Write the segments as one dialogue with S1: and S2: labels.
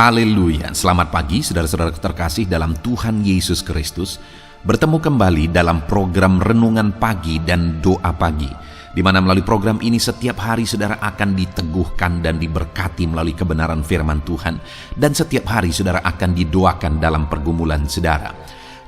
S1: Haleluya, selamat pagi saudara-saudara terkasih dalam Tuhan Yesus Kristus. Bertemu kembali dalam program Renungan Pagi dan Doa Pagi, di mana melalui program ini setiap hari saudara akan diteguhkan dan diberkati melalui kebenaran firman Tuhan. Dan setiap hari saudara akan didoakan dalam pergumulan saudara.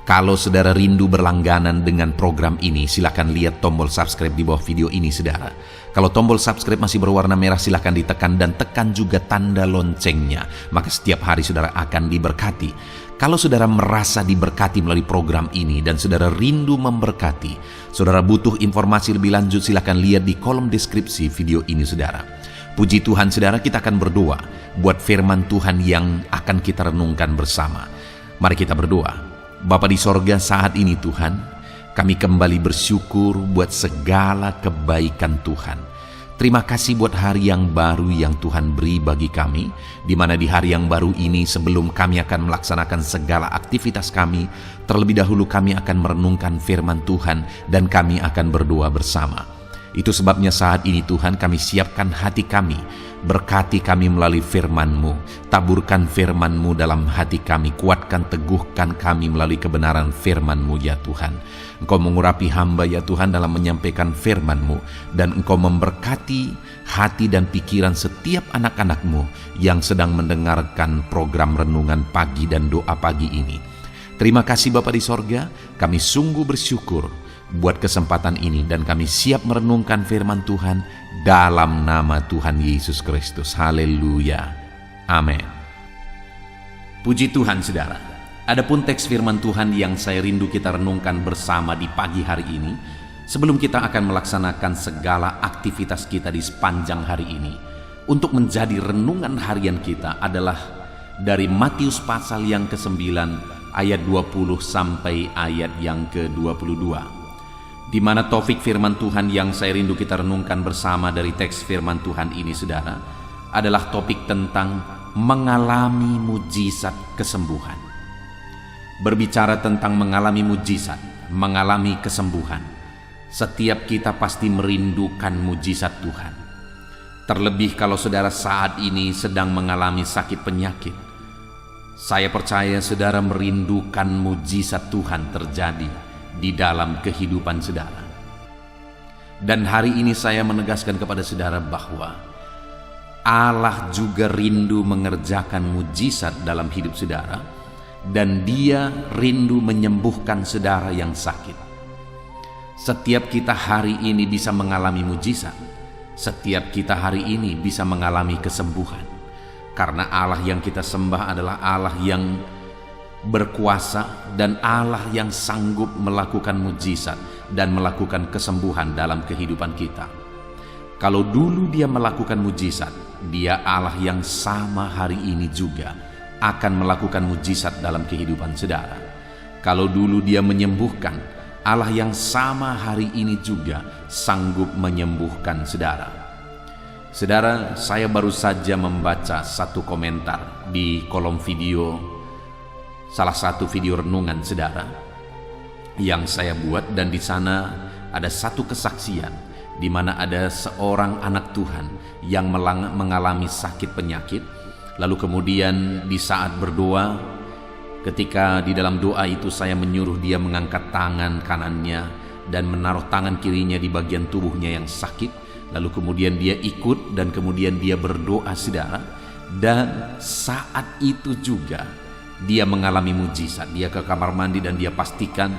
S1: Kalau saudara rindu berlangganan dengan program ini, silakan lihat tombol subscribe di bawah video ini saudara. Kalau tombol subscribe masih berwarna merah, silakan ditekan dan tekan juga tanda loncengnya. Maka setiap hari saudara akan diberkati. Kalau saudara merasa diberkati melalui program ini dan saudara rindu memberkati, saudara butuh informasi lebih lanjut, silakan lihat di kolom deskripsi video ini saudara. Puji Tuhan saudara, kita akan berdoa buat firman Tuhan yang akan kita renungkan bersama. Mari kita berdoa. Bapa di sorga, saat ini Tuhan, kami kembali bersyukur buat segala kebaikan Tuhan. Terima kasih buat hari yang baru yang Tuhan beri bagi kami, di mana di hari yang baru ini sebelum kami akan melaksanakan segala aktivitas kami, terlebih dahulu kami akan merenungkan firman Tuhan dan kami akan berdoa bersama. Itu sebabnya saat ini Tuhan kami siapkan hati kami, berkati kami melalui firman-Mu, taburkan firman-Mu dalam hati kami, kuatkan teguhkan kami melalui kebenaran firman-Mu ya Tuhan. Engkau mengurapi hamba ya Tuhan dalam menyampaikan firman-Mu, dan Engkau memberkati hati dan pikiran setiap anak-anak-Mu yang sedang mendengarkan program Renungan Pagi dan Doa Pagi ini. Terima kasih Bapa di sorga, kami sungguh bersyukur buat kesempatan ini dan kami siap merenungkan firman Tuhan dalam nama Tuhan Yesus Kristus. Haleluya. Amin. Puji Tuhan saudara. Adapun teks firman Tuhan yang saya rindu kita renungkan bersama di pagi hari ini, sebelum kita akan melaksanakan segala aktivitas kita di sepanjang hari ini, untuk menjadi renungan harian kita adalah dari Matius pasal yang ke-9 ayat 20 sampai ayat yang ke-22. Di mana topik firman Tuhan yang saya rindu kita renungkan bersama dari teks firman Tuhan ini saudara, adalah topik tentang mengalami mujizat kesembuhan. Berbicara tentang mengalami mujizat, mengalami kesembuhan, setiap kita pasti merindukan mujizat Tuhan. Terlebih kalau saudara saat ini sedang mengalami sakit penyakit, saya percaya saudara merindukan mujizat Tuhan terjadi di dalam kehidupan saudara. Dan hari ini saya menegaskan kepada saudara bahwa Allah juga rindu mengerjakan mujizat dalam hidup saudara, dan Dia rindu menyembuhkan saudara yang sakit. Setiap kita hari ini bisa mengalami mujizat. Setiap kita hari ini bisa mengalami kesembuhan. Karena Allah yang kita sembah adalah Allah yang berkuasa dan Allah yang sanggup melakukan mujizat dan melakukan kesembuhan dalam kehidupan kita. Kalau dulu Dia melakukan mujizat, Dia Allah yang sama hari ini juga akan melakukan mujizat dalam kehidupan saudara. Kalau dulu Dia menyembuhkan, Allah yang sama hari ini juga sanggup menyembuhkan saudara. Saudara, saya baru saja membaca satu komentar di kolom video salah satu video renungan saudara yang saya buat, dan di sana ada satu kesaksian di mana ada seorang anak Tuhan yang mengalami sakit penyakit. Lalu kemudian di saat berdoa, ketika di dalam doa itu saya menyuruh dia mengangkat tangan kanannya dan menaruh tangan kirinya di bagian tubuhnya yang sakit. Lalu kemudian dia ikut dan kemudian dia berdoa saudara, dan saat itu juga dia mengalami mujizat. Dia ke kamar mandi dan dia pastikan,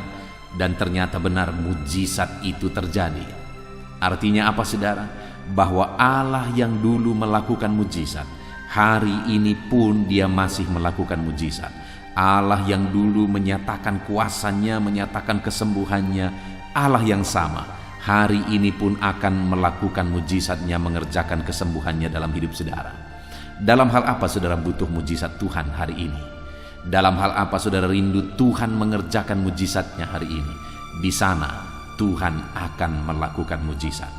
S1: dan ternyata benar mujizat itu terjadi. Artinya apa saudara? Bahwa Allah yang dulu melakukan mujizat, hari ini pun Dia masih melakukan mujizat. Allah yang dulu menyatakan kuasanya, menyatakan kesembuhannya, Allah yang sama hari ini pun akan melakukan mujizatnya, mengerjakan kesembuhannya dalam hidup saudara. Dalam hal apa saudara butuh mujizat Tuhan hari ini? Dalam hal apa saudara rindu Tuhan mengerjakan mujizatnya hari ini? Di sana Tuhan akan melakukan mujizat.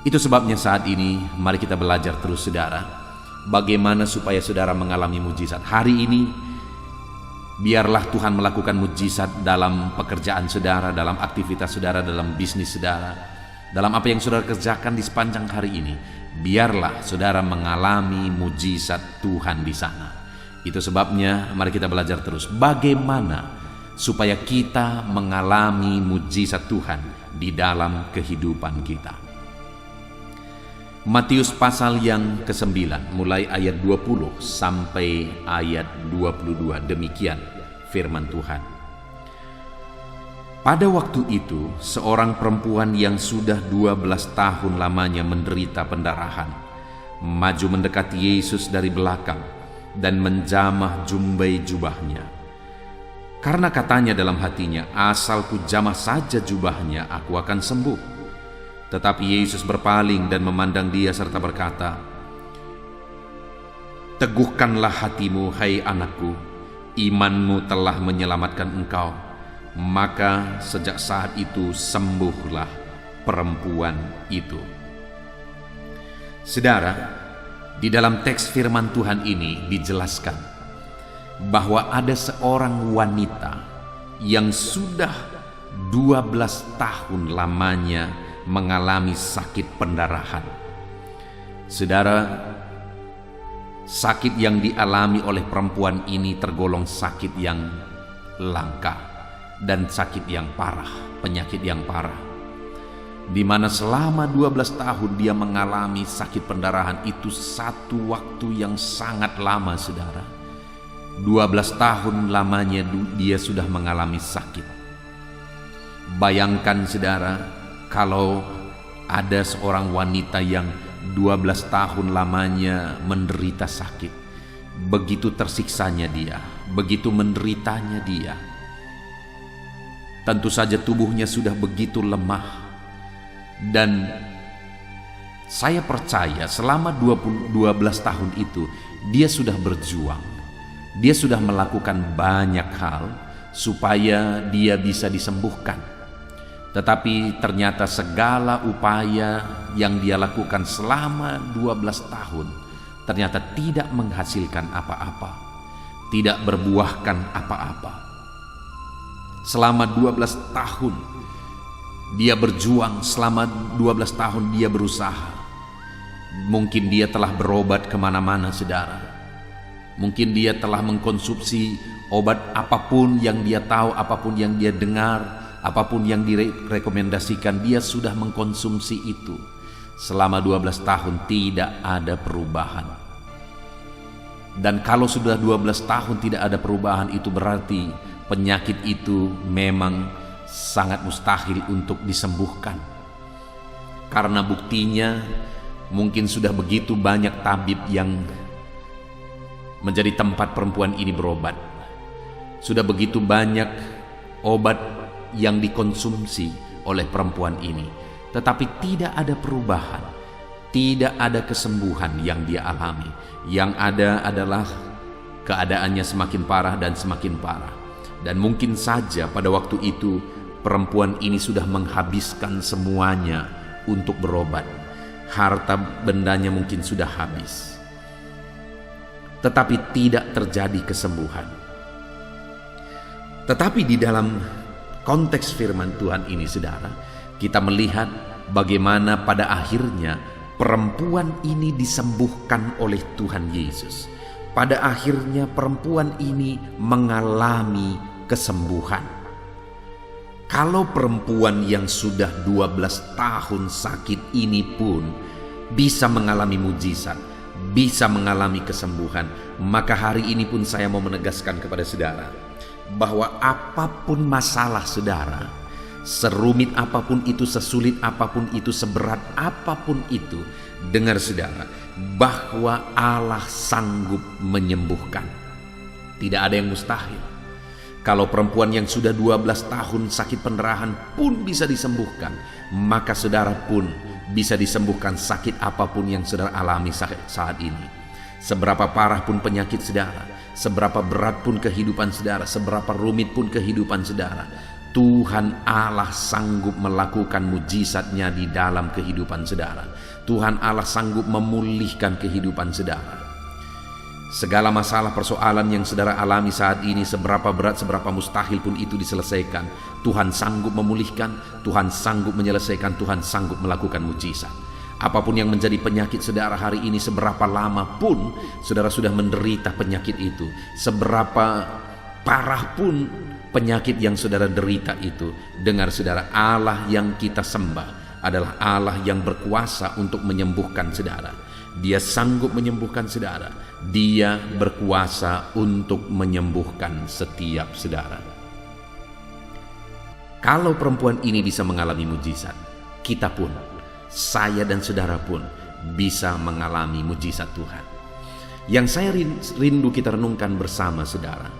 S1: Itu sebabnya saat ini mari kita belajar terus saudara, bagaimana supaya saudara mengalami mujizat. Hari ini biarlah Tuhan melakukan mujizat dalam pekerjaan saudara, dalam aktivitas saudara, dalam bisnis saudara, dalam apa yang saudara kerjakan di sepanjang hari ini. Biarlah saudara mengalami mujizat Tuhan di sana. Itu sebabnya mari kita belajar terus bagaimana supaya kita mengalami mujizat Tuhan di dalam kehidupan kita. Matius pasal yang ke-9 mulai ayat 20 sampai ayat 22, demikian firman Tuhan. Pada waktu itu, seorang perempuan yang sudah 12 tahun lamanya menderita pendarahan, maju mendekati Yesus dari belakang dan menjamah jumbai jubahnya. Karena katanya dalam hatinya, asal ku jamah saja jubahnya, aku akan sembuh. Tetapi Yesus berpaling dan memandang dia serta berkata, "Teguhkanlah hatimu, hai anakku, imanmu telah menyelamatkan engkau." Maka sejak saat itu sembuhlah perempuan itu. Saudara, di dalam teks firman Tuhan ini dijelaskan bahwa ada seorang wanita yang sudah 12 tahun lamanya mengalami sakit pendarahan. Saudara, sakit yang dialami oleh perempuan ini tergolong sakit yang langka dan sakit yang parah, penyakit yang parah, di mana selama 12 tahun dia mengalami sakit pendarahan. Itu satu waktu yang sangat lama, saudara. 12 tahun lamanya dia sudah mengalami sakit. Bayangkan, saudara, kalau ada seorang wanita yang 12 tahun lamanya menderita sakit, begitu tersiksanya dia, begitu menderitanya dia. Tentu saja tubuhnya sudah begitu lemah. Dan saya percaya selama 12 tahun itu dia sudah berjuang. Dia sudah melakukan banyak hal supaya dia bisa disembuhkan. Tetapi ternyata segala upaya yang dia lakukan selama 12 tahun ternyata tidak menghasilkan apa-apa, tidak berbuahkan apa-apa. Selama 12 tahun dia berjuang, selama 12 tahun dia berusaha. Mungkin dia telah berobat kemana-mana, saudara. Mungkin dia telah mengkonsumsi obat apapun yang dia tahu, apapun yang dia dengar, apapun yang direkomendasikan, dia sudah mengkonsumsi itu. Selama 12 tahun tidak ada perubahan. Dan kalau sudah 12 tahun tidak ada perubahan, itu berarti penyakit itu memang sangat mustahil untuk disembuhkan. Karena buktinya mungkin sudah begitu banyak tabib yang menjadi tempat perempuan ini berobat. Sudah begitu banyak obat yang dikonsumsi oleh perempuan ini, tetapi tidak ada perubahan, tidak ada kesembuhan yang dia alami. Yang ada adalah keadaannya semakin parah dan semakin parah. Dan mungkin saja pada waktu itu perempuan ini sudah menghabiskan semuanya untuk berobat. Harta bendanya mungkin sudah habis. Tetapi tidak terjadi kesembuhan. Tetapi di dalam konteks firman Tuhan ini, saudara, kita melihat bagaimana pada akhirnya perempuan ini disembuhkan oleh Tuhan Yesus. Pada akhirnya perempuan ini mengalami kesembuhan. Kalau perempuan yang sudah 12 tahun sakit ini pun bisa mengalami mujizat, bisa mengalami kesembuhan, maka hari ini pun saya mau menegaskan kepada saudara bahwa apapun masalah saudara, serumit apapun itu, sesulit apapun itu, seberat apapun itu, dengar saudara, bahwa Allah sanggup menyembuhkan. Tidak ada yang mustahil. Kalau perempuan yang sudah 12 tahun sakit pendarahan pun bisa disembuhkan, maka saudara pun bisa disembuhkan sakit apapun yang saudara alami saat ini. Seberapa parah pun penyakit saudara, seberapa berat pun kehidupan saudara, seberapa rumit pun kehidupan saudara, Tuhan Allah sanggup melakukan mujizatnya di dalam kehidupan saudara. Tuhan Allah sanggup memulihkan kehidupan saudara. Segala masalah persoalan yang saudara alami saat ini, seberapa berat, seberapa mustahil pun itu diselesaikan, Tuhan sanggup memulihkan, Tuhan sanggup menyelesaikan, Tuhan sanggup melakukan mujizat. Apapun yang menjadi penyakit saudara hari ini, seberapa lama pun saudara sudah menderita penyakit itu, seberapa parah pun penyakit yang saudara derita itu, dengar saudara, Allah yang kita sembah adalah Allah yang berkuasa untuk menyembuhkan saudara. Dia sanggup menyembuhkan saudara. Dia berkuasa untuk menyembuhkan setiap saudara. Kalau perempuan ini bisa mengalami mujizat, kita pun, saya dan saudara pun bisa mengalami mujizat Tuhan. Yang saya rindu kita renungkan bersama saudara,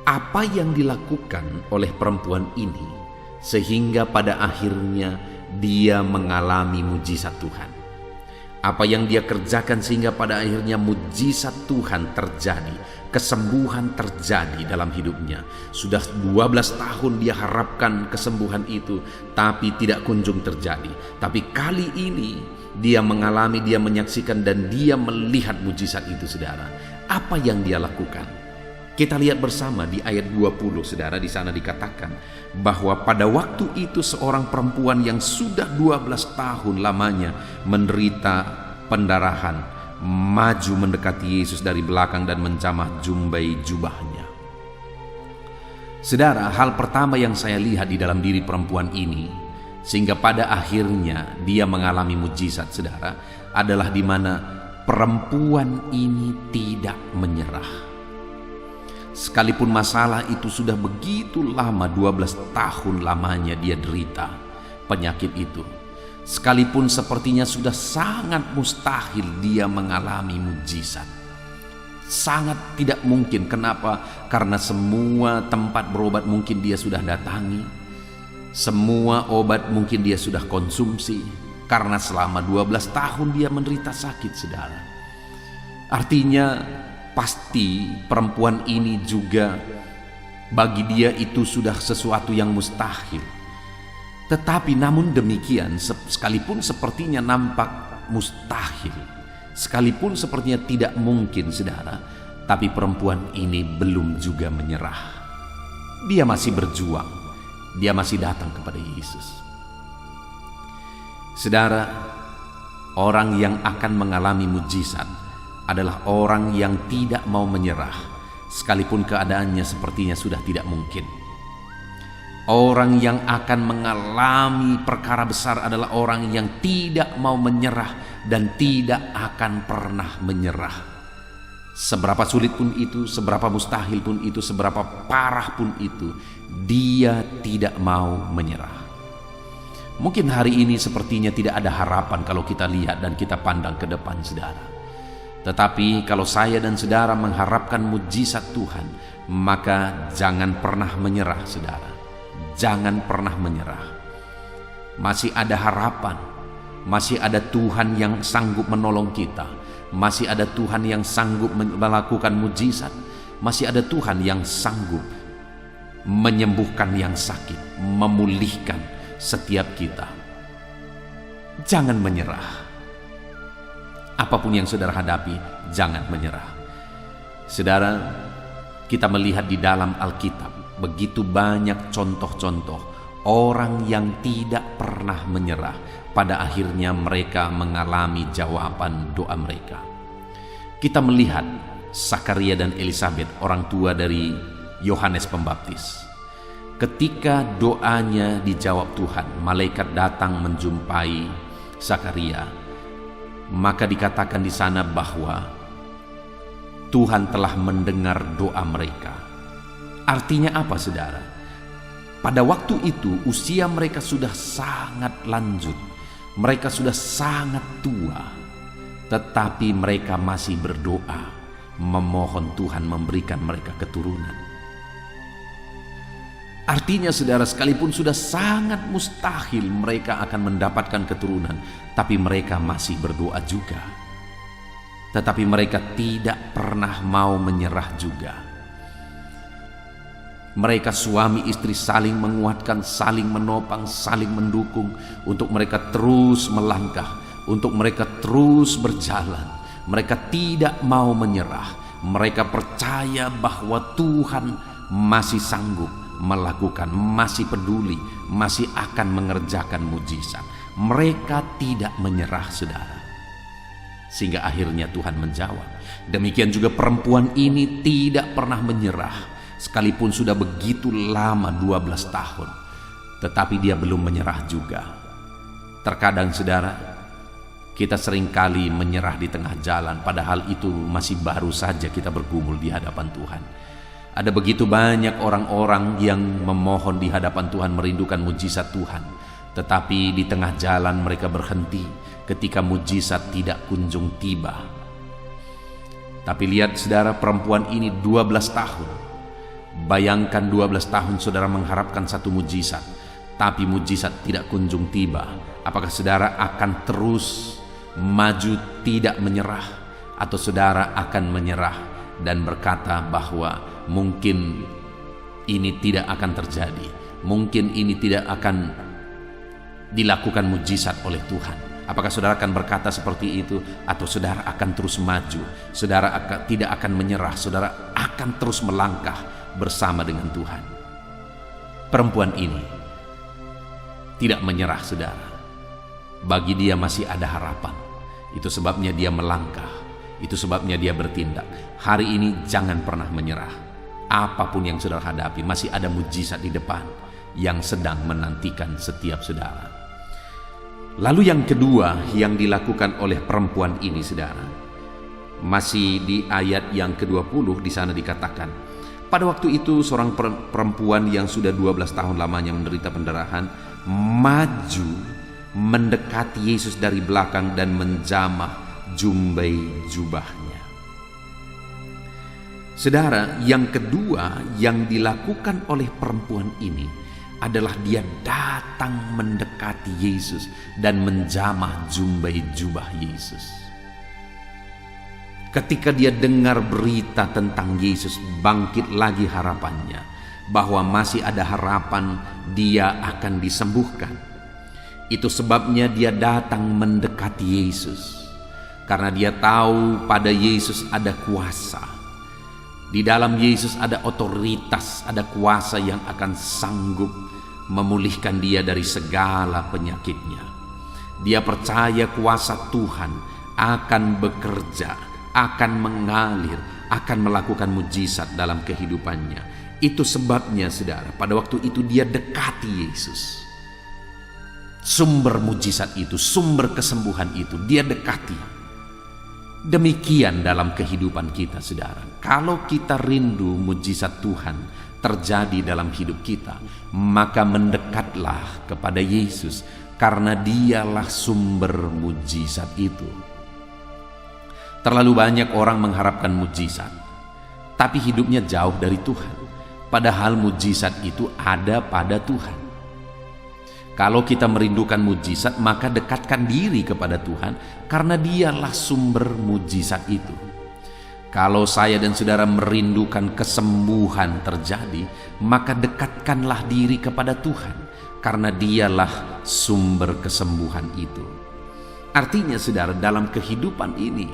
S1: apa yang dilakukan oleh perempuan ini sehingga pada akhirnya dia mengalami mujizat Tuhan. Apa yang dia kerjakan sehingga pada akhirnya mujizat Tuhan terjadi, kesembuhan terjadi dalam hidupnya. Sudah 12 tahun dia harapkan kesembuhan itu, tapi tidak kunjung terjadi. Tapi kali ini dia mengalami, dia menyaksikan, dan dia melihat mujizat itu saudara. Apa yang dia lakukan? Kita lihat bersama di ayat 20 saudara, di sana dikatakan bahwa pada waktu itu seorang perempuan yang sudah 12 tahun lamanya menderita pendarahan maju mendekati Yesus dari belakang dan menjamah jumbai jubahnya. Saudara, hal pertama yang saya lihat di dalam diri perempuan ini sehingga pada akhirnya dia mengalami mujizat saudara adalah di mana perempuan ini tidak menyerah. Sekalipun masalah itu sudah begitu lama, 12 tahun lamanya dia derita penyakit itu. Sekalipun sepertinya sudah sangat mustahil dia mengalami mujizat. Sangat tidak mungkin. Kenapa? Karena semua tempat berobat mungkin dia sudah datangi. Semua obat mungkin dia sudah konsumsi. Karena selama 12 tahun dia menderita sakit saudara. Artinya pasti perempuan ini juga bagi dia itu sudah sesuatu yang mustahil. Tetapi namun demikian, sekalipun sepertinya nampak mustahil, sekalipun sepertinya tidak mungkin saudara, tapi perempuan ini belum juga menyerah. Dia masih berjuang, dia masih datang kepada Yesus. Saudara, orang yang akan mengalami mujizat adalah orang yang tidak mau menyerah, sekalipun keadaannya sepertinya sudah tidak mungkin. Orang yang akan mengalami perkara besar adalah orang yang tidak mau menyerah dan tidak akan pernah menyerah. Seberapa sulit pun itu, seberapa mustahil pun itu, seberapa parah pun itu, dia tidak mau menyerah. Mungkin hari ini sepertinya tidak ada harapan kalau kita lihat dan kita pandang ke depan saudara. Tetapi kalau saya dan saudara mengharapkan mujizat Tuhan, maka jangan pernah menyerah saudara. Jangan pernah menyerah. Masih ada harapan. Masih ada Tuhan yang sanggup menolong kita. Masih ada Tuhan yang sanggup melakukan mujizat. Masih ada Tuhan yang sanggup menyembuhkan yang sakit, memulihkan setiap kita. Jangan menyerah. Apapun yang saudara hadapi, jangan menyerah. Saudara, kita melihat di dalam Alkitab begitu banyak contoh-contoh orang yang tidak pernah menyerah. Pada akhirnya mereka mengalami jawaban doa mereka. Kita melihat Zakaria dan Elisabet, orang tua dari Yohanes Pembaptis. Ketika doanya dijawab Tuhan, malaikat datang menjumpai Zakaria. Maka dikatakan di sana bahwa Tuhan telah mendengar doa mereka. Artinya apa saudara? Pada waktu itu usia mereka sudah sangat lanjut. Mereka sudah sangat tua. Tetapi mereka masih berdoa, memohon Tuhan memberikan mereka keturunan. Artinya saudara, sekalipun sudah sangat mustahil mereka akan mendapatkan keturunan, tapi mereka masih berdoa juga. Tetapi mereka tidak pernah mau menyerah juga. Mereka suami istri saling menguatkan, saling menopang, saling mendukung untuk mereka terus melangkah, untuk mereka terus berjalan. Mereka tidak mau menyerah. Mereka percaya bahwa Tuhan masih sanggup melakukan, masih peduli, masih akan mengerjakan mujizat, mereka tidak menyerah, saudara. Sehingga akhirnya Tuhan menjawab. Demikian juga perempuan ini tidak pernah menyerah, sekalipun sudah begitu lama 12 tahun. Tetapi dia belum menyerah juga. Terkadang, saudara, kita seringkali menyerah di tengah jalan, padahal itu masih baru saja kita bergumul di hadapan Tuhan. Ada begitu banyak orang-orang yang memohon di hadapan Tuhan, merindukan mujizat Tuhan. Tetapi di tengah jalan mereka berhenti ketika mujizat tidak kunjung tiba. Tapi lihat, saudara, perempuan ini 12 tahun. Bayangkan 12 tahun saudara mengharapkan satu mujizat, tapi mujizat tidak kunjung tiba. Apakah saudara akan terus maju tidak menyerah, atau saudara akan menyerah dan berkata bahwa mungkin ini tidak akan terjadi, mungkin ini tidak akan dilakukan mujizat oleh Tuhan? Apakah saudara akan berkata seperti itu, atau saudara akan terus maju? Saudara tidak akan menyerah, saudara akan terus melangkah bersama dengan Tuhan. Perempuan ini tidak menyerah, saudara. Bagi dia masih ada harapan. Itu sebabnya dia melangkah, itu sebabnya dia bertindak. Hari ini jangan pernah menyerah. Apapun yang saudara hadapi, masih ada mujizat di depan yang sedang menantikan setiap saudara. Lalu yang kedua yang dilakukan oleh perempuan ini, saudara, masih di ayat yang ke-20, di sana dikatakan, pada waktu itu seorang perempuan yang sudah 12 tahun lamanya menderita pendarahan maju mendekati Yesus dari belakang dan menjamah jumbai jubahnya. Saudara, yang kedua yang dilakukan oleh perempuan ini adalah dia datang mendekati Yesus dan menjamah jumbai jubah Yesus. Ketika dia dengar berita tentang Yesus, bangkit lagi harapannya bahwa masih ada harapan dia akan disembuhkan. Itu sebabnya dia datang mendekati Yesus, karena dia tahu pada Yesus ada kuasa. Di dalam Yesus ada otoritas, ada kuasa yang akan sanggup memulihkan dia dari segala penyakitnya. Dia percaya kuasa Tuhan akan bekerja, akan mengalir, akan melakukan mujizat dalam kehidupannya. Itu sebabnya, saudara, pada waktu itu dia dekati Yesus. Sumber mujizat itu, sumber kesembuhan itu, dia dekati. Demikian dalam kehidupan kita, saudara. Kalau kita rindu mujizat Tuhan terjadi dalam hidup kita, maka mendekatlah kepada Yesus, karena dialah sumber mujizat itu. Terlalu banyak orang mengharapkan mujizat, tapi hidupnya jauh dari Tuhan, padahal mujizat itu ada pada Tuhan. Kalau kita merindukan mujizat, maka dekatkan diri kepada Tuhan, karena dialah sumber mujizat itu. Kalau saya dan saudara merindukan kesembuhan terjadi, maka dekatkanlah diri kepada Tuhan, karena dialah sumber kesembuhan itu. Artinya, saudara, dalam kehidupan ini,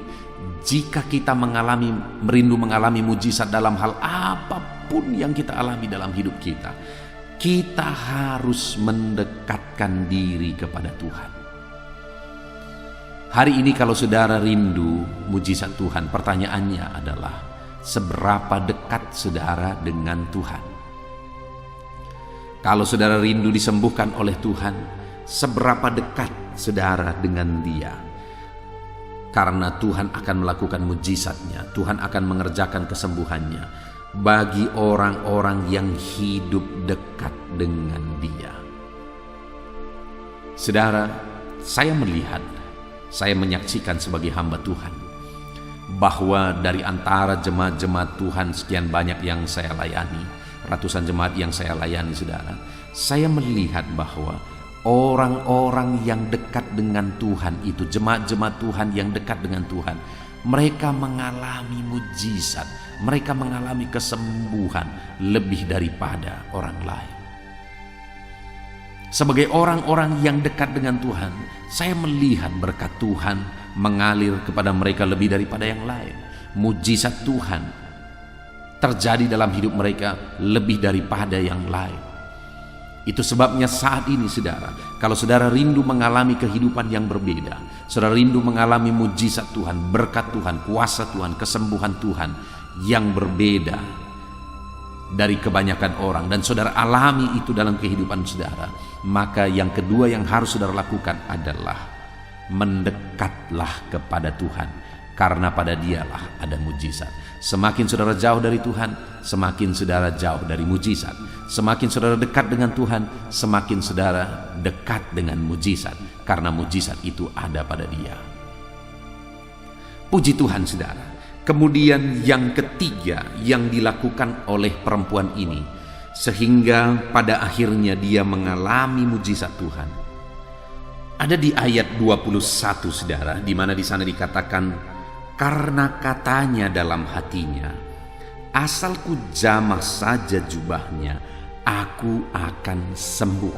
S1: jika kita merindu mengalami mujizat dalam hal apapun yang kita alami dalam hidup kita, kita harus mendekatkan diri kepada Tuhan. Hari ini kalau saudara rindu mujizat Tuhan, pertanyaannya adalah, seberapa dekat saudara dengan Tuhan? Kalau saudara rindu disembuhkan oleh Tuhan, seberapa dekat saudara dengan Dia? Karena Tuhan akan melakukan mujizatnya, Tuhan akan mengerjakan kesembuhannya bagi orang-orang yang hidup dekat dengan Dia. Saudara, saya menyaksikan sebagai hamba Tuhan, bahwa dari antara jemaat-jemaat Tuhan sekian banyak yang saya layani, ratusan jemaat yang saya layani, saudara, saya melihat bahwa orang-orang yang dekat dengan Tuhan itu, jemaat-jemaat Tuhan yang dekat dengan Tuhan, mereka mengalami mujizat, mereka mengalami kesembuhan lebih daripada orang lain. Sebagai orang-orang yang dekat dengan Tuhan, saya melihat berkat Tuhan mengalir kepada mereka lebih daripada yang lain. Mujizat Tuhan terjadi dalam hidup mereka lebih daripada yang lain. Itu sebabnya saat ini saudara, kalau saudara rindu mengalami kehidupan yang berbeda, saudara rindu mengalami mujizat Tuhan, berkat Tuhan, kuasa Tuhan, kesembuhan Tuhan yang berbeda dari kebanyakan orang, dan saudara alami itu dalam kehidupan saudara, maka yang kedua yang harus saudara lakukan adalah mendekatlah kepada Tuhan, karena pada Dialah ada mujizat. Semakin saudara jauh dari Tuhan, semakin saudara jauh dari mujizat. Semakin saudara dekat dengan Tuhan, semakin saudara dekat dengan mujizat, karena mujizat itu ada pada Dia. Puji Tuhan saudara. Kemudian yang ketiga yang dilakukan oleh perempuan ini, sehingga pada akhirnya dia mengalami mujizat Tuhan, ada di ayat 21 saudara, di mana di sana dikatakan, karena katanya dalam hatinya, asal ku jamah saja jubahnya, aku akan sembuh.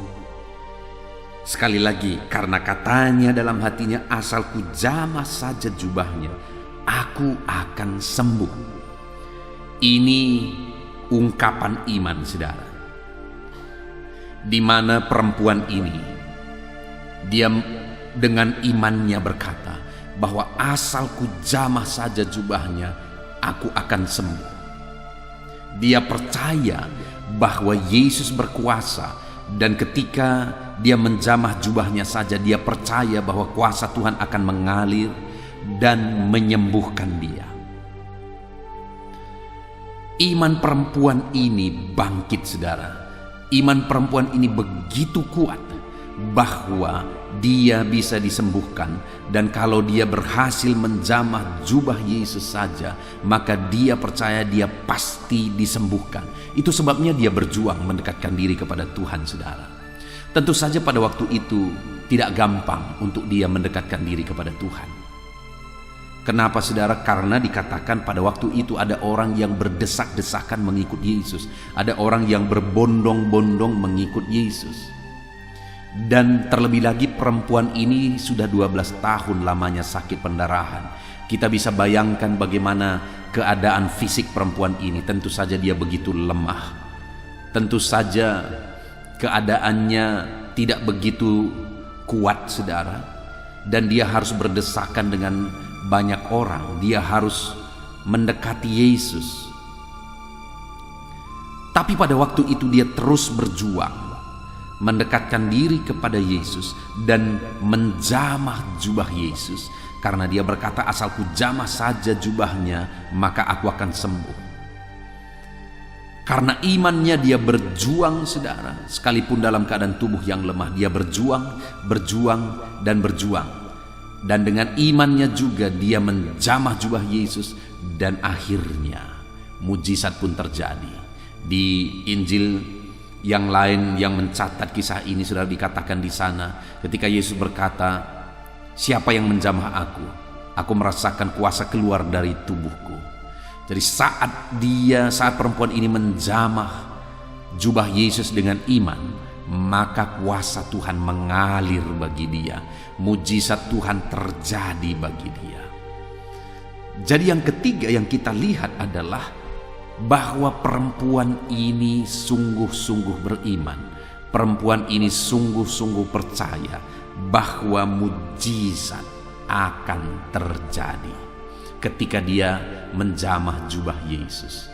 S1: Sekali lagi, karena katanya dalam hatinya, asal ku jamah saja jubahnya, aku akan sembuh. Ini ungkapan iman saudara, di mana perempuan ini dia dengan imannya berkata bahwa asal ku jamah saja jubahnya, aku akan sembuh. Dia percaya bahwa Yesus berkuasa, dan ketika dia menjamah jubahnya saja, dia percaya bahwa kuasa Tuhan akan mengalir dan menyembuhkan dia. Iman perempuan ini bangkit saudara. Iman perempuan ini begitu kuat bahwa dia bisa disembuhkan, dan kalau dia berhasil menjamah jubah Yesus saja, maka dia percaya dia pasti disembuhkan. Itu sebabnya dia berjuang mendekatkan diri kepada Tuhan saudara. Tentu saja pada waktu itu tidak gampang untuk dia mendekatkan diri kepada Tuhan. Kenapa saudara? Karena dikatakan pada waktu itu ada orang yang berdesak-desakan mengikut Yesus. Ada orang yang berbondong-bondong mengikut Yesus. Dan terlebih lagi perempuan ini sudah 12 tahun lamanya sakit pendarahan. Kita bisa bayangkan bagaimana keadaan fisik perempuan ini. Tentu saja dia begitu lemah. Tentu saja keadaannya tidak begitu kuat saudara. Dan dia harus berdesakan dengan banyak orang, dia harus mendekati Yesus. Tapi pada waktu itu dia terus berjuang mendekatkan diri kepada Yesus dan menjamah jubah Yesus, karena dia berkata, asal ku jamah saja jubahnya, maka aku akan sembuh. Karena imannya dia berjuang saudara, sekalipun dalam keadaan tubuh yang lemah, dia berjuang, dan berjuang. Dan dengan imannya juga dia menjamah jubah Yesus, dan akhirnya mujizat pun terjadi. Di Injil yang lain yang mencatat kisah ini sudah dikatakan di sana, ketika Yesus berkata, siapa yang menjamah aku merasakan kuasa keluar dari tubuhku. Jadi saat perempuan ini menjamah jubah Yesus dengan iman, maka kuasa Tuhan mengalir bagi dia. Mujizat Tuhan terjadi bagi dia. Jadi yang ketiga yang kita lihat adalah bahwa perempuan ini sungguh-sungguh beriman. Perempuan ini sungguh-sungguh percaya bahwa mujizat akan terjadi ketika dia menjamah jubah Yesus.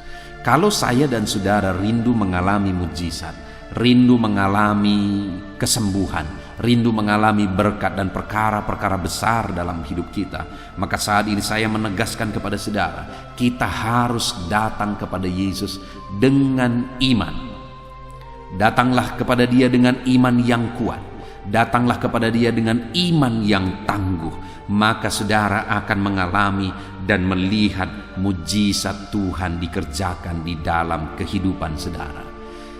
S1: Kalau saya dan saudara rindu mengalami mujizat, rindu mengalami kesembuhan, rindu mengalami berkat dan perkara-perkara besar dalam hidup kita, maka saat ini saya menegaskan kepada saudara, kita harus datang kepada Yesus dengan iman. Datanglah kepada Dia dengan iman yang kuat. Datanglah kepada Dia dengan iman yang tangguh, maka saudara akan mengalami dan melihat mujizat Tuhan dikerjakan di dalam kehidupan saudara.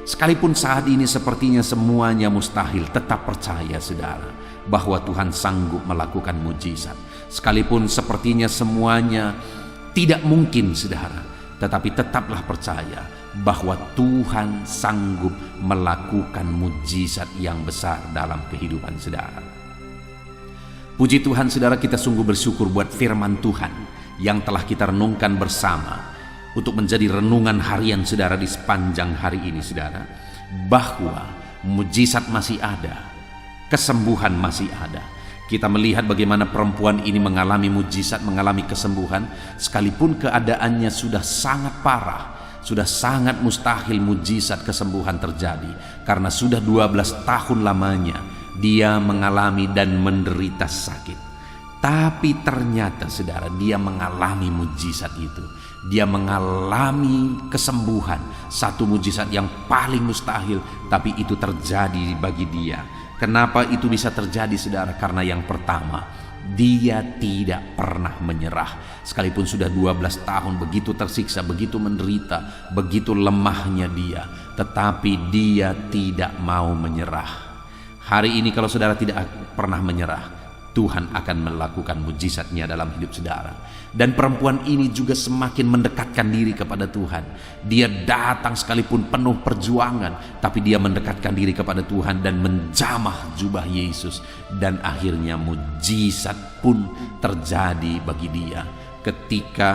S1: Sekalipun saat ini sepertinya semuanya mustahil, tetap percaya saudara bahwa Tuhan sanggup melakukan mujizat. Sekalipun sepertinya semuanya tidak mungkin saudara, tetapi tetaplah percaya bahwa Tuhan sanggup melakukan mujizat yang besar dalam kehidupan saudara. Puji Tuhan saudara, kita sungguh bersyukur buat firman Tuhan yang telah kita renungkan bersama untuk menjadi renungan harian saudara di sepanjang hari ini saudara, bahwa Mujizat masih ada, kesembuhan masih ada. Kita melihat bagaimana perempuan ini mengalami mujizat, mengalami kesembuhan, sekalipun keadaannya sudah sangat parah, sudah sangat mustahil mujizat kesembuhan terjadi, karena sudah 12 tahun lamanya dia mengalami dan menderita sakit. Tapi ternyata saudara, dia mengalami mujizat itu. Dia mengalami kesembuhan, satu mujizat yang paling mustahil, tapi itu terjadi bagi dia. Kenapa itu bisa terjadi saudara? Karena yang pertama, dia tidak pernah menyerah. Sekalipun sudah 12 tahun begitu tersiksa, begitu menderita, begitu lemahnya dia, tetapi dia tidak mau menyerah. Hari ini kalau saudara tidak pernah menyerah, Tuhan akan melakukan mujizatnya dalam hidup saudara. Dan perempuan ini juga semakin mendekatkan diri kepada Tuhan. Dia datang sekalipun penuh perjuangan, tapi dia mendekatkan diri kepada Tuhan dan menjamah jubah Yesus. Dan akhirnya mujizat pun terjadi bagi dia ketika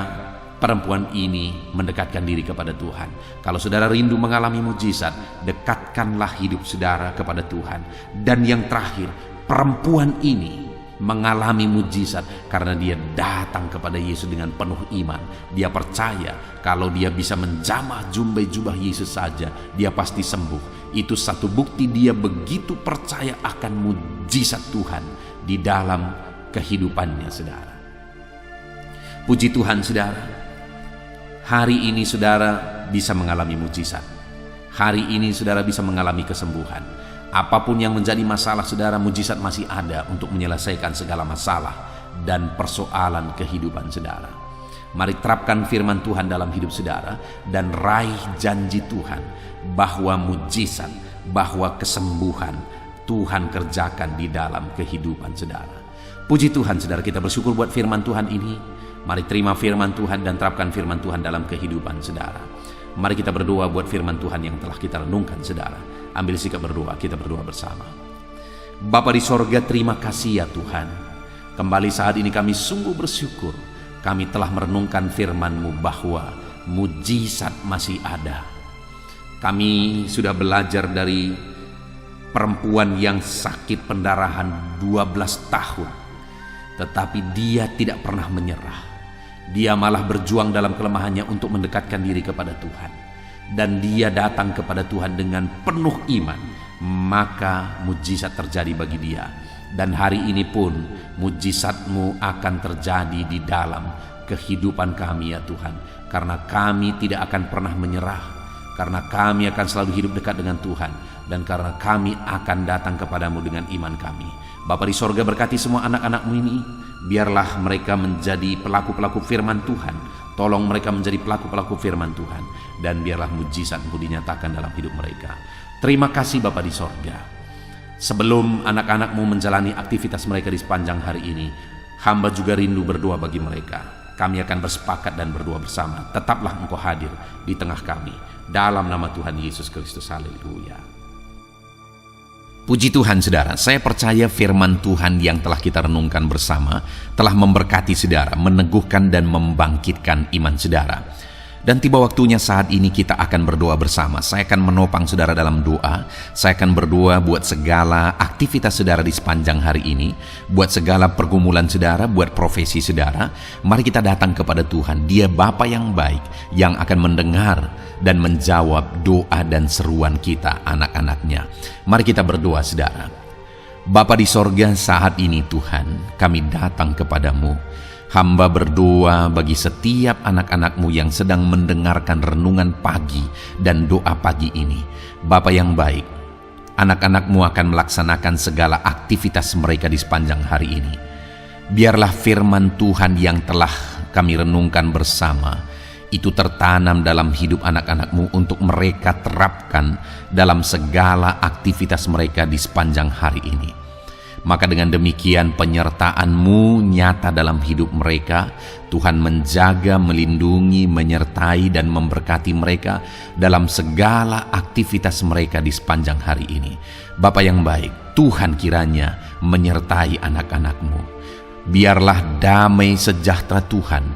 S1: perempuan ini mendekatkan diri kepada Tuhan. Kalau saudara rindu mengalami mujizat, dekatkanlah hidup saudara kepada Tuhan. Dan yang terakhir, perempuan ini mengalami mujizat karena dia datang kepada Yesus dengan penuh iman. Dia percaya kalau dia bisa menjamah jubah Yesus saja, dia pasti sembuh. Itu satu bukti dia begitu percaya akan mujizat Tuhan di dalam kehidupannya saudara. Puji Tuhan saudara, hari ini saudara bisa mengalami mujizat. Hari ini saudara bisa mengalami kesembuhan. Apapun yang menjadi masalah saudara, mujizat masih ada untuk menyelesaikan segala masalah dan persoalan kehidupan saudara. Mari terapkan firman Tuhan dalam hidup saudara dan raih janji Tuhan bahwa mujizat, bahwa kesembuhan Tuhan kerjakan di dalam kehidupan saudara. Puji Tuhan saudara, kita bersyukur buat firman Tuhan ini. Mari terima firman Tuhan dan terapkan firman Tuhan dalam kehidupan saudara. Mari kita berdoa buat firman Tuhan yang telah kita renungkan saudara. Ambil sikap berdoa, kita berdoa bersama. Bapa di sorga, terima kasih ya Tuhan. Kembali saat ini kami sungguh bersyukur. Kami telah merenungkan firman-Mu bahwa mujizat masih ada. Kami sudah belajar dari perempuan yang sakit pendarahan 12 tahun. Tetapi dia tidak pernah menyerah. Dia malah berjuang dalam kelemahannya untuk mendekatkan diri kepada Tuhan. Dan dia datang kepada Tuhan dengan penuh iman, maka mujizat terjadi bagi dia. Dan hari ini pun mujizat-Mu akan terjadi di dalam kehidupan kami ya Tuhan. Karena kami tidak akan pernah menyerah, karena kami akan selalu hidup dekat dengan Tuhan, dan karena kami akan datang kepadamu dengan iman kami. Bapa di sorga, berkati semua anak-anak-Mu ini. Biarlah mereka menjadi pelaku-pelaku firman Tuhan. Tolong mereka menjadi pelaku-pelaku firman Tuhan. Dan biarlah mujizat-Mu dinyatakan dalam hidup mereka. Terima kasih Bapa di sorga. Sebelum anak-anak-Mu menjalani aktivitas mereka di sepanjang hari ini, hamba juga rindu berdoa bagi mereka. Kami akan bersepakat dan berdoa bersama. Tetaplah Engkau hadir di tengah kami. Dalam nama Tuhan Yesus Kristus. Haleluya. Puji Tuhan saudara, saya percaya firman Tuhan yang telah kita renungkan bersama telah memberkati saudara, meneguhkan dan membangkitkan iman saudara. Dan tiba waktunya saat ini kita akan berdoa bersama. Saya akan menopang saudara dalam doa. Saya akan berdoa buat segala aktivitas saudara di sepanjang hari ini, buat segala pergumulan saudara, buat profesi saudara. Mari kita datang kepada Tuhan. Dia Bapa yang baik, yang akan mendengar dan menjawab doa dan seruan kita, anak-anaknya. Mari kita berdoa saudara. Bapa di sorga, saat ini Tuhan, kami datang kepadamu. Hamba berdoa bagi setiap anak-anak-Mu yang sedang mendengarkan renungan pagi dan doa pagi ini. Bapa yang baik, anak-anak-Mu akan melaksanakan segala aktivitas mereka di sepanjang hari ini. Biarlah firman Tuhan yang telah kami renungkan bersama itu tertanam dalam hidup anak-anak-Mu untuk mereka terapkan dalam segala aktivitas mereka di sepanjang hari ini. Maka dengan demikian penyertaan-Mu nyata dalam hidup mereka. Tuhan menjaga, melindungi, menyertai dan memberkati mereka dalam segala aktivitas mereka di sepanjang hari ini. Bapa yang baik, Tuhan kiranya menyertai anak-anak-Mu. Biarlah damai sejahtera Tuhan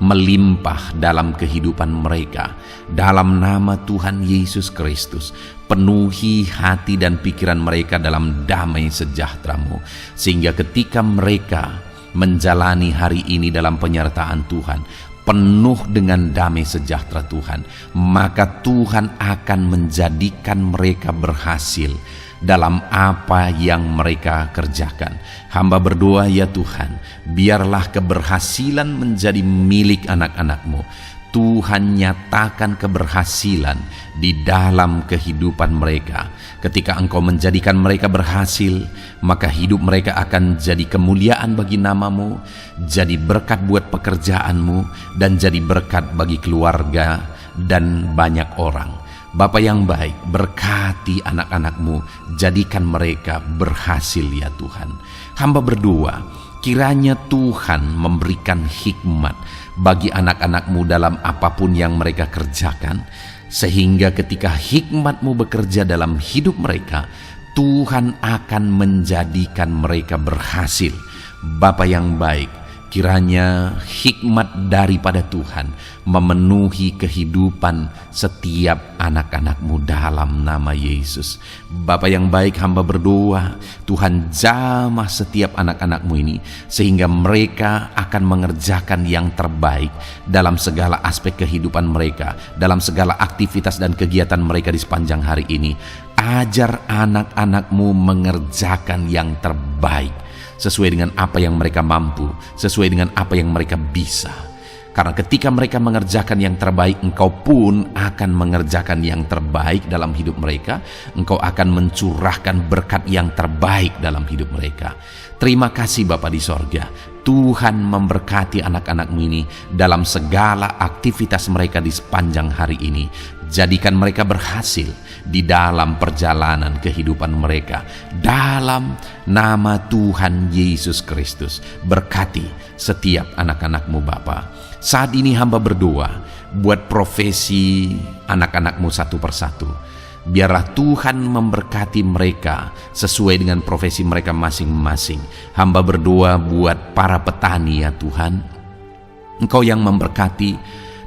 S1: melimpah dalam kehidupan mereka. Dalam nama Tuhan Yesus Kristus, penuhi hati dan pikiran mereka dalam damai sejahtera-Mu, sehingga ketika mereka menjalani hari ini dalam penyertaan Tuhan, penuh dengan damai sejahtera Tuhan, maka Tuhan akan menjadikan mereka berhasil dalam apa yang mereka kerjakan. Hamba berdoa ya Tuhan, biarlah keberhasilan menjadi milik anak-anak-Mu. Tuhan nyatakan keberhasilan di dalam kehidupan mereka. Ketika Engkau menjadikan mereka berhasil, maka hidup mereka akan jadi kemuliaan bagi nama-Mu, jadi berkat buat pekerjaan-Mu, dan jadi berkat bagi keluarga dan banyak orang. Bapa yang baik, berkati anak-anak-Mu, jadikan mereka berhasil ya Tuhan. Hamba berdoa, kiranya Tuhan memberikan hikmat bagi anak-anak-Mu dalam apapun yang mereka kerjakan, sehingga ketika hikmat-Mu bekerja dalam hidup mereka, Tuhan akan menjadikan mereka berhasil. Bapa yang baik, kiranya hikmat daripada Tuhan memenuhi kehidupan setiap anak-anak-Mu dalam nama Yesus. Bapa yang baik, hamba berdoa, Tuhan jamah setiap anak-anak-Mu ini, sehingga mereka akan mengerjakan yang terbaik dalam segala aspek kehidupan mereka, dalam segala aktivitas dan kegiatan mereka di sepanjang hari ini. Ajar anak-anak-Mu mengerjakan yang terbaik, sesuai dengan apa yang mereka mampu, sesuai dengan apa yang mereka bisa. Karena ketika mereka mengerjakan yang terbaik, Engkau pun akan mengerjakan yang terbaik dalam hidup mereka. Engkau akan mencurahkan berkat yang terbaik dalam hidup mereka. Terima kasih Bapa di sorga. Tuhan memberkati anak-anak-Mu ini dalam segala aktivitas mereka di sepanjang hari ini. Jadikan mereka berhasil di dalam perjalanan kehidupan mereka. Dalam nama Tuhan Yesus Kristus, berkati setiap anak-anak-Mu Bapa. Saat ini hamba berdoa buat profesi anak-anak-Mu satu persatu. Biarlah Tuhan memberkati mereka sesuai dengan profesi mereka masing-masing. Hamba berdoa buat para petani ya Tuhan. Engkau yang memberkati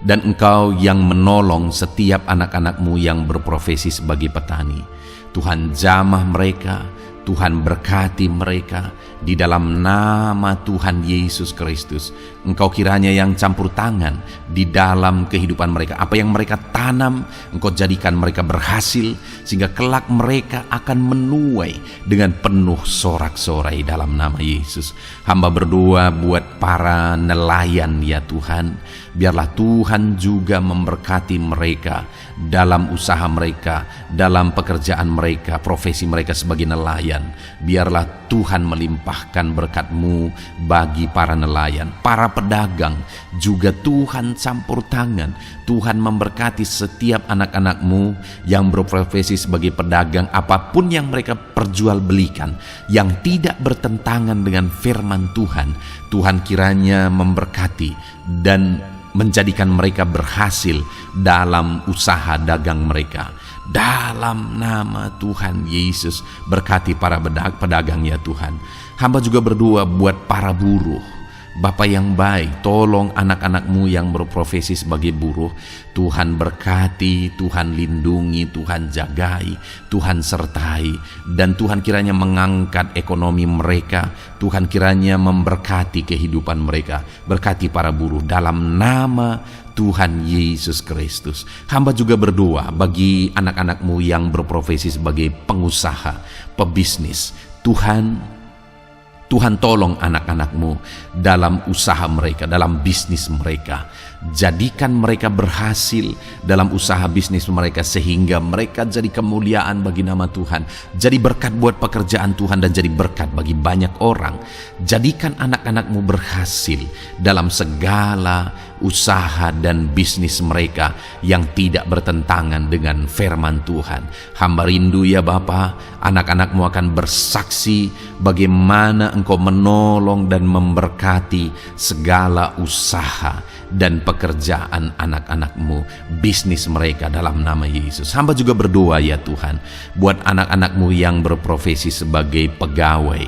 S1: dan Engkau yang menolong setiap anak-anak-Mu yang berprofesi sebagai petani. Tuhan jamah mereka, Tuhan berkati mereka di dalam nama Tuhan Yesus Kristus. Engkau kiranya yang campur tangan di dalam kehidupan mereka. Apa yang mereka tanam, Engkau jadikan mereka berhasil, sehingga kelak mereka akan menuai dengan penuh sorak-sorai dalam nama Yesus. Hamba berdoa buat para nelayan ya Tuhan. Biarlah Tuhan juga memberkati mereka dalam usaha mereka, dalam pekerjaan mereka, profesi mereka sebagai nelayan. Biarlah Tuhan melimpahkan berkat-Mu bagi para nelayan, para pedagang juga Tuhan campur tangan. Tuhan memberkati setiap anak-anak-Mu yang berprofesi sebagai pedagang, apapun yang mereka perjualbelikan yang tidak bertentangan dengan firman Tuhan. Tuhan kiranya memberkati dan menjadikan mereka berhasil dalam usaha dagang mereka. Dalam nama Tuhan Yesus, berkati para pedagang ya Tuhan. Hamba juga berdoa buat para buruh. Bapa yang baik, tolong anak-anak-Mu yang berprofesi sebagai buruh. Tuhan berkati, Tuhan lindungi, Tuhan jagai, Tuhan sertai. Dan Tuhan kiranya mengangkat ekonomi mereka. Tuhan kiranya memberkati kehidupan mereka. Berkati para buruh dalam nama Tuhan Yesus Kristus. Hamba juga berdoa bagi anak-anak-Mu yang berprofesi sebagai pengusaha, pebisnis. Tuhan tolong anak-anak-Mu dalam usaha mereka, dalam bisnis mereka. Jadikan mereka berhasil dalam usaha bisnis mereka, sehingga mereka jadi kemuliaan bagi nama Tuhan. Jadi berkat buat pekerjaan Tuhan dan jadi berkat bagi banyak orang. Jadikan anak-anak-Mu berhasil dalam segala usaha dan bisnis mereka yang tidak bertentangan dengan firman Tuhan. Hamba rindu ya Bapa, anak-anak-Mu akan bersaksi bagaimana Engkau menolong dan memberkati segala usaha dan pekerjaan anak-anak-Mu, bisnis mereka dalam nama Yesus. Hamba juga berdoa ya Tuhan buat anak-anak-Mu yang berprofesi sebagai pegawai.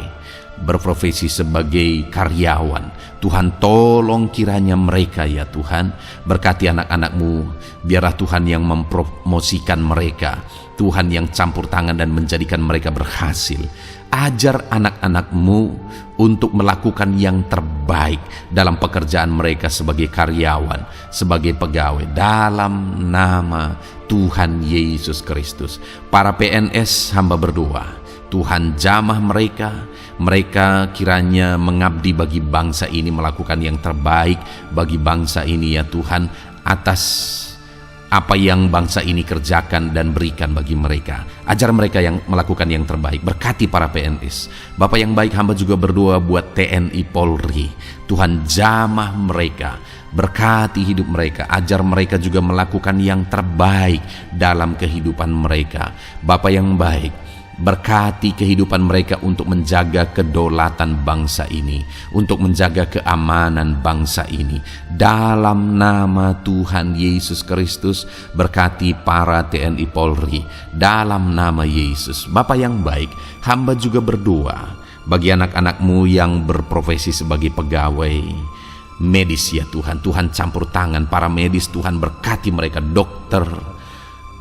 S1: berprofesi sebagai karyawan. Tuhan, tolong kiranya mereka ya Tuhan, berkati anak-anak-Mu, biarlah Tuhan yang mempromosikan mereka, Tuhan yang campur tangan dan menjadikan mereka berhasil. Ajar anak-anak-Mu untuk melakukan yang terbaik dalam pekerjaan mereka sebagai karyawan, sebagai pegawai, dalam nama Tuhan Yesus Kristus. Para PNS, hamba berdoa, Tuhan jamah mereka kiranya mengabdi bagi bangsa ini, melakukan yang terbaik bagi bangsa ini ya Tuhan, atas apa yang bangsa ini kerjakan dan berikan bagi mereka. Ajar mereka yang melakukan yang terbaik. Berkati para PNS. Bapak yang baik, hamba juga berdoa buat TNI Polri. Tuhan jamah mereka, berkati hidup mereka, ajar mereka juga melakukan yang terbaik dalam kehidupan mereka. Bapak yang baik, berkati kehidupan mereka untuk menjaga kedaulatan bangsa ini, untuk menjaga keamanan bangsa ini. Dalam nama Tuhan Yesus Kristus, berkati para TNI Polri, dalam nama Yesus. Bapa yang baik, hamba juga berdoa bagi anak-anak-Mu yang berprofesi sebagai pegawai medis ya Tuhan. Tuhan campur tangan para medis, Tuhan berkati mereka, dokter,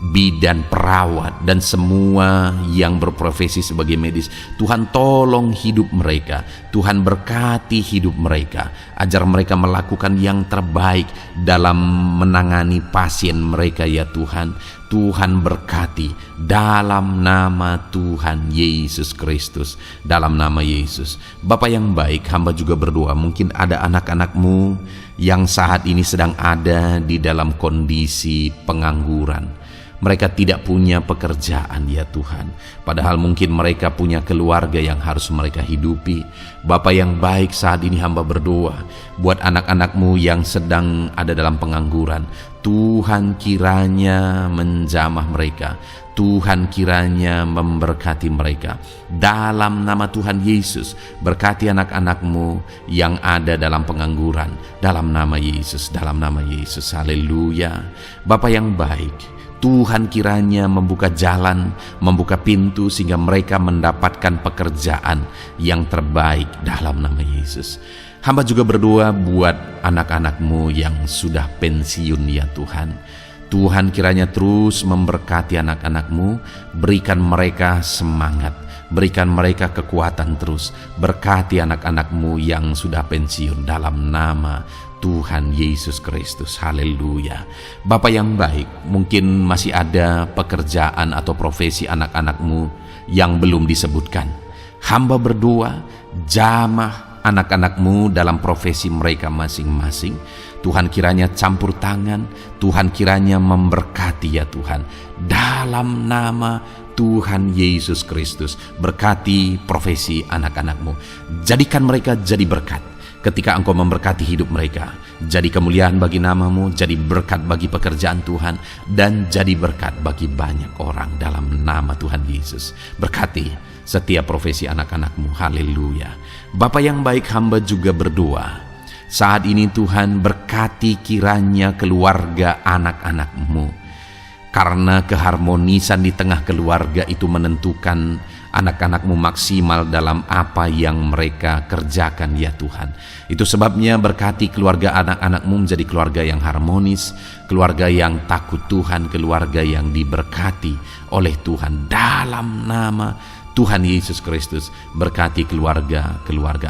S1: bidan, perawat, dan semua yang berprofesi sebagai medis. Tuhan tolong hidup mereka, Tuhan berkati hidup mereka, ajar mereka melakukan yang terbaik dalam menangani pasien mereka ya Tuhan. Tuhan berkati dalam nama Tuhan Yesus Kristus, dalam nama Yesus. Bapa yang baik, hamba juga berdoa, mungkin ada anak-anak-Mu yang saat ini sedang ada di dalam kondisi pengangguran. Mereka tidak punya pekerjaan ya Tuhan, padahal mungkin mereka punya keluarga yang harus mereka hidupi. Bapa yang baik, saat ini hamba berdoa buat anak-anak-Mu yang sedang ada dalam pengangguran. Tuhan kiranya menjamah mereka, Tuhan kiranya memberkati mereka. Dalam nama Tuhan Yesus, berkati anak-anak-Mu yang ada dalam pengangguran, dalam nama Yesus, dalam nama Yesus. Haleluya. Bapa yang baik, Tuhan kiranya membuka jalan, membuka pintu sehingga mereka mendapatkan pekerjaan yang terbaik dalam nama Yesus. Hamba juga berdoa buat anak-anak-Mu yang sudah pensiun ya Tuhan. Tuhan kiranya terus memberkati anak-anak-Mu, berikan mereka semangat, berikan mereka kekuatan terus. Berkati anak-anak-Mu yang sudah pensiun dalam nama Tuhan Yesus Kristus. Haleluya. Bapa yang baik, mungkin masih ada pekerjaan atau profesi anak-anak-Mu yang belum disebutkan. Hamba berdoa, jamah anak-anak-Mu dalam profesi mereka masing-masing. Tuhan kiranya campur tangan, Tuhan kiranya memberkati ya Tuhan. Dalam nama Tuhan Yesus Kristus, berkati profesi anak-anak-Mu. Jadikan mereka jadi berkat. Ketika Engkau memberkati hidup mereka, jadi kemuliaan bagi nama-Mu, jadi berkat bagi pekerjaan Tuhan, dan jadi berkat bagi banyak orang dalam nama Tuhan Yesus. Berkati setiap profesi anak-anak-Mu. Haleluya. Bapa yang baik, hamba juga berdoa saat ini Tuhan, berkati kiranya keluarga anak-anak-Mu, karena keharmonisan di tengah keluarga itu menentukan anak-anak-Mu maksimal dalam apa yang mereka kerjakan ya Tuhan. Itu sebabnya berkati keluarga anak-anak-Mu menjadi keluarga yang harmonis, keluarga yang takut Tuhan, keluarga yang diberkati oleh Tuhan. Dalam nama Tuhan Yesus Kristus, berkati keluarga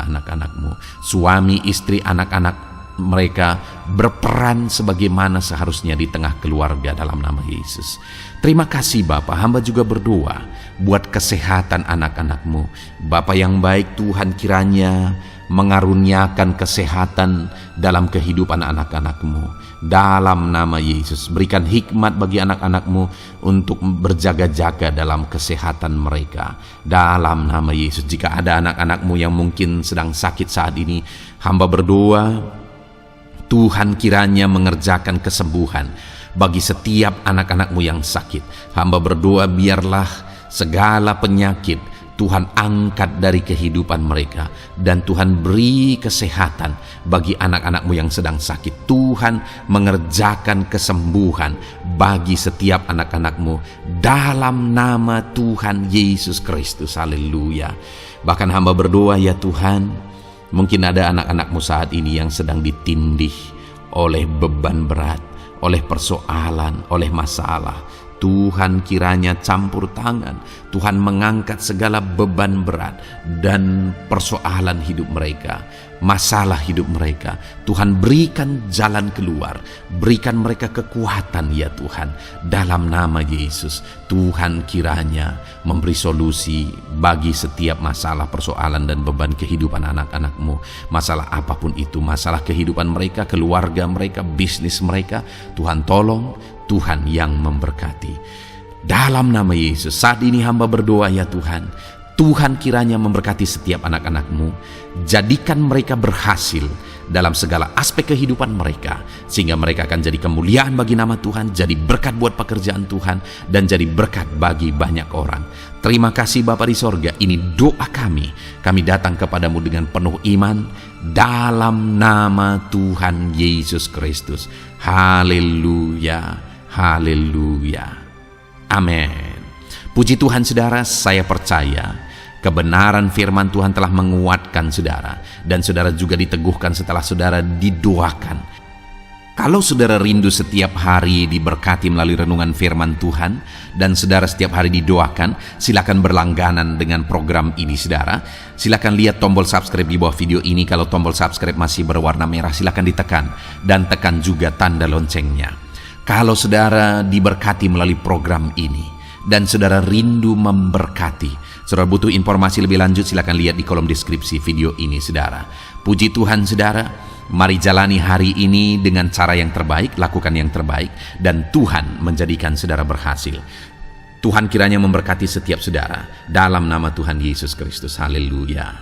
S1: anak-anak-Mu, suami, istri, anak-anak mereka berperan sebagaimana seharusnya di tengah keluarga dalam nama Yesus. Terima kasih Bapa, hamba juga berdoa buat kesehatan anak-anak-Mu. Bapa yang baik, Tuhan kiranya mengaruniakan kesehatan dalam kehidupan anak-anak-Mu. Dalam nama Yesus, berikan hikmat bagi anak-anak-Mu untuk berjaga-jaga dalam kesehatan mereka. Dalam nama Yesus, jika ada anak-anak-Mu yang mungkin sedang sakit saat ini, hamba berdoa Tuhan kiranya mengerjakan kesembuhan bagi setiap anak-anak-Mu yang sakit. Hamba berdoa biarlah segala penyakit Tuhan angkat dari kehidupan mereka, dan Tuhan beri kesehatan bagi anak-anak-Mu yang sedang sakit. Tuhan mengerjakan kesembuhan bagi setiap anak-anak-Mu dalam nama Tuhan Yesus Kristus. Haleluya. Bahkan hamba berdoa, ya Tuhan, mungkin ada anak-anak-Mu saat ini yang sedang ditindih oleh beban berat, oleh persoalan, oleh masalah. Tuhan kiranya campur tangan, Tuhan mengangkat segala beban berat dan persoalan hidup mereka, masalah hidup mereka. Tuhan berikan jalan keluar, berikan mereka kekuatan ya Tuhan, dalam nama Yesus. Tuhan kiranya memberi solusi bagi setiap masalah, persoalan dan beban kehidupan anak-anak-Mu. Masalah apapun itu, masalah kehidupan mereka, keluarga mereka, bisnis mereka, Tuhan tolong, Tuhan yang memberkati. Dalam nama Yesus, saat ini hamba berdoa ya Tuhan, Tuhan kiranya memberkati setiap anak-anak-Mu, jadikan mereka berhasil dalam segala aspek kehidupan mereka, sehingga mereka akan jadi kemuliaan bagi nama Tuhan, jadi berkat buat pekerjaan Tuhan, dan jadi berkat bagi banyak orang. Terima kasih Bapa di sorga, ini doa kami datang kepadamu dengan penuh iman, dalam nama Tuhan Yesus Kristus. Haleluya, haleluya, amin. Puji Tuhan saudara, saya percaya kebenaran firman Tuhan telah menguatkan saudara, dan saudara juga diteguhkan setelah saudara didoakan. Kalau saudara rindu setiap hari diberkati melalui renungan firman Tuhan, dan saudara setiap hari didoakan, silakan berlangganan dengan program ini saudara. Silakan lihat tombol subscribe di bawah video ini. Kalau tombol subscribe masih berwarna merah, silakan ditekan, dan tekan juga tanda loncengnya. Kalau saudara diberkati melalui program ini, dan saudara rindu memberkati, saudara butuh informasi lebih lanjut, silakan lihat di kolom deskripsi video ini saudara. Puji Tuhan saudara, mari jalani hari ini dengan cara yang terbaik, lakukan yang terbaik, dan Tuhan menjadikan saudara berhasil. Tuhan kiranya memberkati setiap saudara dalam nama Tuhan Yesus Kristus. Haleluya,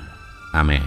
S1: amin.